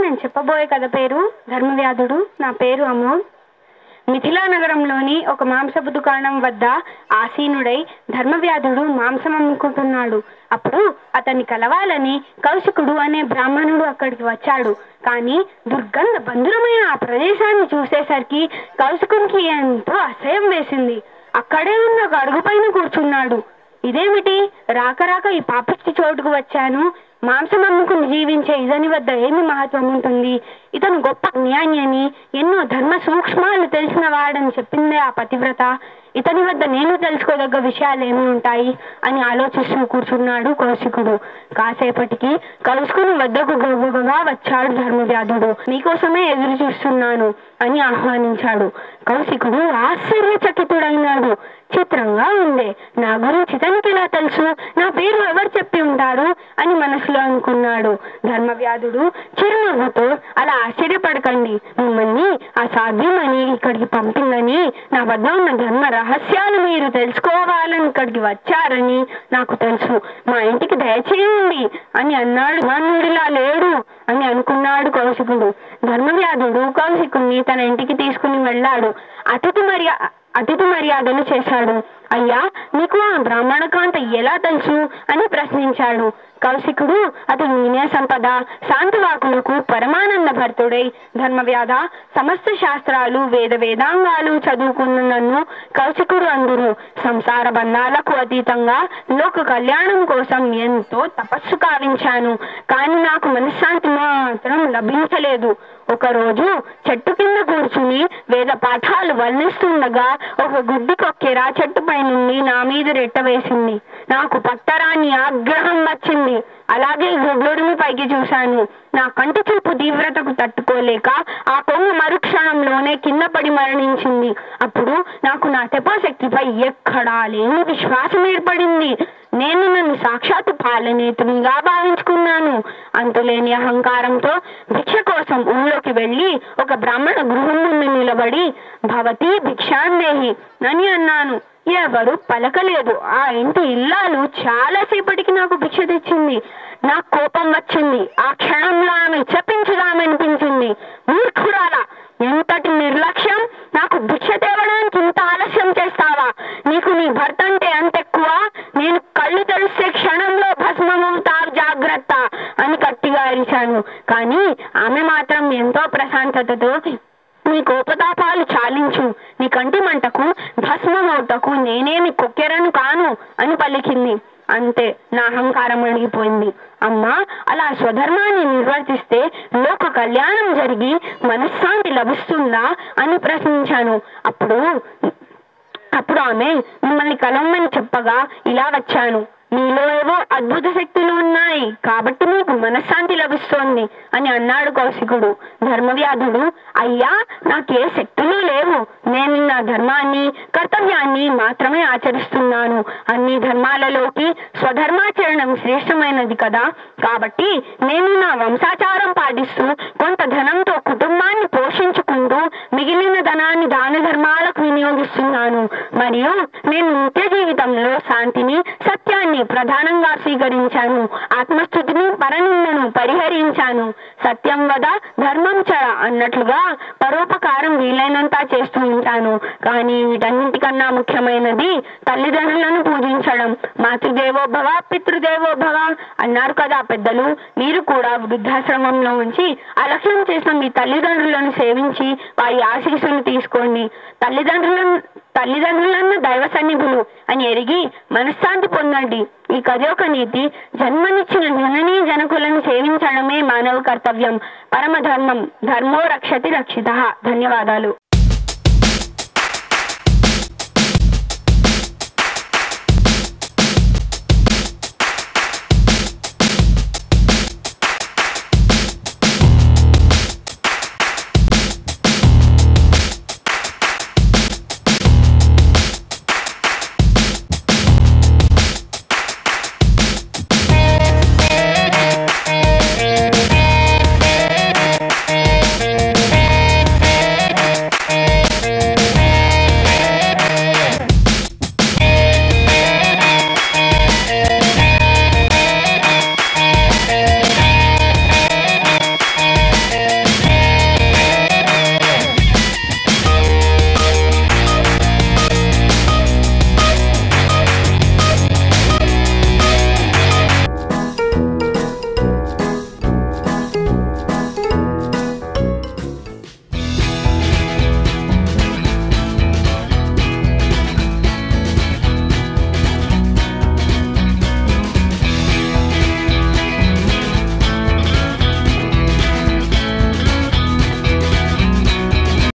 నేను చెప్పబోయే కథ పేరు ధర్మవ్యాధుడు. నా పేరు అమోల్. మిథిలా నగరంలోని ఒక మాంసపు దుకాణం వద్ద ఆసీనుడై ధర్మవ్యాధుడు మాంసం అమ్ముకుంటున్నాడు. అప్పుడు అతన్ని కలవాలని కౌశికుడు అనే బ్రాహ్మణుడు అక్కడికి వచ్చాడు. కానీ దుర్గంధ బంధురమైన ఆ ప్రదేశాన్ని చూసేసరికి కౌశికునికి ఎంతో అసహ్యం వేసింది. అక్కడే ఉన్న ఒక అడుగు పైన కూర్చున్నాడు. ఇదేమిటి, రాక రాక ఈ పాపిష్టి చోటుకు వచ్చాను. మాంసం అమ్ముకుని జీవించే ఇతని వద్ద ఏమి మహత్వం ఉంటుంది? ఇతను గొప్ప జ్ఞాని అని, ఎన్నో ధర్మ సూక్ష్మాలు తెలిసిన వాడని చెప్పిందే ఆ పతివ్రత. ఇతని వద్ద నేను తెలుసుకోదగ్గ విషయాలు ఏమి ఉంటాయి అని ఆలోచిస్తూ కూర్చున్నాడు కౌశికుడు. కాసేపటికి కౌశికుని వద్దకు గొప్పగా వచ్చాడు ధర్మవ్యాధుడు. మీకోసమే ఎదురు చూస్తున్నాను అని ఆహ్వానించాడు. కౌశికుడు ఆశ్చర్యచకితుడైనాడు. చిత్రంగా ఉంది, నా గురించి ఇతనికి ఎలా తెలుసు? నా పేరు ఎవరు చెప్పి ఉంటారు అని మనసులో అనుకున్నాడు. ధర్మవ్యాధుడు చిరునవ్వుతో, అలా ఆశ్చర్యపడకండి, మిమ్మల్ని ఆ సాధ్యమని ఇక్కడికి పంపిందని, నా వద్ద ఉన్న ధర్మ రహస్యాలు మీరు తెలుసుకోవాలని ఇక్కడికి వచ్చారని నాకు తెలుసు. మా ఇంటికి దయచేయండి అని అన్నాడు. మానవుడిలా లేడు అని అనుకున్నాడు కౌశికుడు. ధర్మవ్యాధుడు కౌశికుణ్ణి తన ఇంటికి తీసుకుని వెళ్ళాడు. అతిథి మర్యాదలు చేశాడు. అయ్యా, మీకు ఆ బ్రాహ్మణ కాంత ఎలా తెలుసు అని ప్రశ్నించాడు. కౌశికుడు అతని వినయ సంపద, శాంతవాకులకు పరమానంద భర్తుడై, ధర్మవ్యాధ, సమస్త శాస్త్రాలు వేదాంగాలు చదువుకున్న నన్ను కౌశికుడు అందురు. సంసార బంధాలకు అతీతంగా లోక కళ్యాణం కోసం ఎంతో తపస్సు కావించాను. కానీ నాకు మనశ్శాంతి మాత్రం లభించలేదు. ఒకరోజు చెట్టు కింద కూర్చుని వేద పాఠాలు వర్ణిస్తుండగా ఒక గుడ్డి కొక్కెర చెట్టుపై నుండి నా మీద రెట్ట వేసింది. నాకు పట్టరాని ఆగ్రహం వచ్చింది. అలాగే గుడ్లుడిని పైకి చూశాను. నా కంటి చూపు తీవ్రతకు తట్టుకోలేక ఆ కొంగు మరుక్షణంలోనే కింద పడి మరణించింది. అప్పుడు నాకు నా తపోశక్తిపై ఎక్కడా లేని విశ్వాసం ఏర్పడింది. నేను నన్ను సాక్షాత్తు పాలనేతునిగా భావించుకున్నాను. అంతులేని అహంకారంతో భిక్ష కోసం ఊళ్ళోకి వెళ్ళి ఒక బ్రాహ్మణ గృహం ముందు నిలబడి భవతి భిక్షాందేహి అని అన్నాను. ఎవరు పలకలేదు. ఆ ఇంటి ఇల్లాలు చాలాసేపటికి నాకు భిక్ష తెచ్చింది. నాకు కోపం వచ్చింది. ఆ క్షణంలో ఆమె చెప్పించుదామనిపించింది. మూర్ఖురాలా, ఎంతటి నిర్లక్ష్యం! నాకు భిక్ష తేవడానికి ఇంత ఆలస్యం చేస్తావా? నీకు నీ భర్త అంటే అంత ఎక్కువ? నేను కళ్ళు తెరిస్తే క్షణంలో భస్మమవుతావు, జాగ్రత్త అని గట్టిగా అరిచాను. కానీ ఆమె మాత్రం ఎంతో ప్రశాంతతతో, నీ కోపతాపాలు చాలించు, నీ కంటి మంటకు భస్మమవుటకు నేనేమి కొక్కెరను కాను అని పలికింది. అంతే, నా అహంకారం అణిగిపోయింది. అమ్మా, అలా స్వధర్మాన్ని నిర్వర్తిస్తే లోక కళ్యాణం జరిగి మనశ్శాంతి లభిస్తుందా అని ప్రశ్నించాను. అప్పుడు ఆమె మిమ్మల్ని కలవమని చెప్పగా ఇలా వచ్చాను. మీలో ఏవో అద్భుత శక్తులు ఉన్నాయి కాబట్టి మీకు మనశ్శాంతి లభిస్తోంది అని అన్నాడు కౌశికుడు. ధర్మవ్యాధుడు, అయ్యా, నాకే శక్తులు లేవు. నేను నా ధర్మాన్ని, కర్తవ్యాన్ని మాత్రమే ఆచరిస్తున్నాను. అన్ని ధర్మాలలోకి స్వధర్మాచరణం శ్రేష్టమైనది కదా. కాబట్టి నేను నా వంశాచారం పాటిస్తూ కొంత ధనంతో కుటుంబాన్ని పోషించుకుంటూ మిగిలిన ధనాన్ని దాన ధర్మాలకు వినియోగిస్తున్నాను. మరియు నేను నిత్య జీవితంలో శాంతిని, సత్యాన్ని ప్రధానంగా స్వీకరించాను. ఆత్మస్థుతిని, పరనిందను పరిహరించాను. సత్యం వద, ధర్మం చర అన్నట్లుగా పరోపకారం వీలైనంత చేస్తూ ఉంటాను. కానీ వీటన్నింటికన్నా ముఖ్యమైనది తల్లిదండ్రులను పూజించడం. మాతృదేవోభవ, పితృదేవోభవ అన్నారు కదా పెద్దలు. మీరు కూడా వృద్ధాశ్రమంలో ఉంచి అలక్ష్యం చేసిన మీ తల్లిదండ్రులను సేవించి వారి ఆశీస్సులు తీసుకోండి. తల్లిదండ్రులన్న దైవ సన్నిధులు అని ఎరిగి మనశ్శాంతి పొందండి. ఈ కథ యొక్క నీతి, జన్మనిచ్చిన జననీ జనకులను సేవించడమే మానవ కర్తవ్యం. పరమధర్మం ధర్మో రక్షతి రక్షితః. ధన్యవాదాలు.